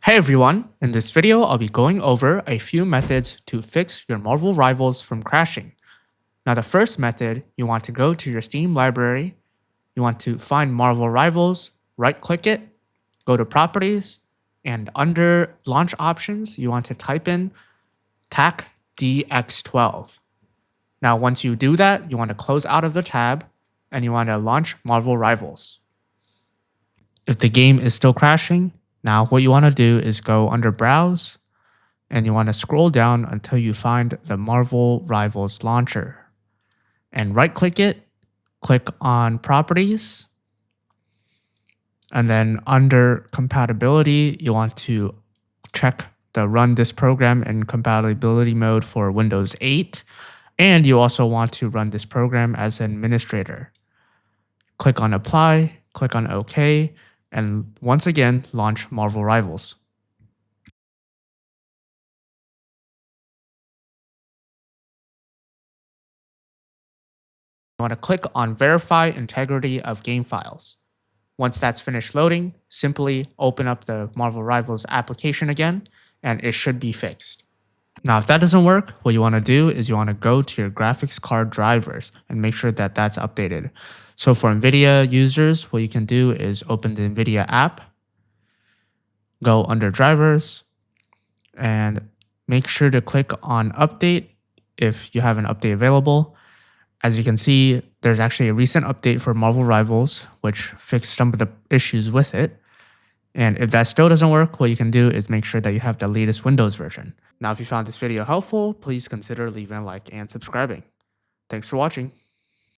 Hey everyone, in this video I'll be going over a few methods to fix your Marvel Rivals from crashing. Now the first method, you want to go to your Steam library, you want to find Marvel Rivals, right click it, go to properties, and under launch options you want to type in TAC DX12. Now once you do that, you want to close out of the tab and you want to launch Marvel Rivals. If the game is still crashing, now what you want to do is go under Browse and you want to scroll down until you find the Marvel Rivals launcher. And right click it, click on Properties, and then under Compatibility, you want to check the Run this program in compatibility mode for Windows 8. And you also want to run this program as an administrator. Click on Apply, click on OK, and once again, launch Marvel Rivals. You want to click on Verify Integrity of Game Files. Once that's finished loading, simply open up the Marvel Rivals application again, and it should be fixed. Now, if that doesn't work, what you want to do is you want to go to your graphics card drivers and make sure that that's updated. So for NVIDIA users, what you can do is open the NVIDIA app, go under drivers, and make sure to click on update if you have an update available. As you can see, there's actually a recent update for Marvel Rivals, which fixed some of the issues with it. And if that still doesn't work, what you can do is make sure that you have the latest Windows version. Now, if you found this video helpful, please consider leaving a like and subscribing. Thanks for watching.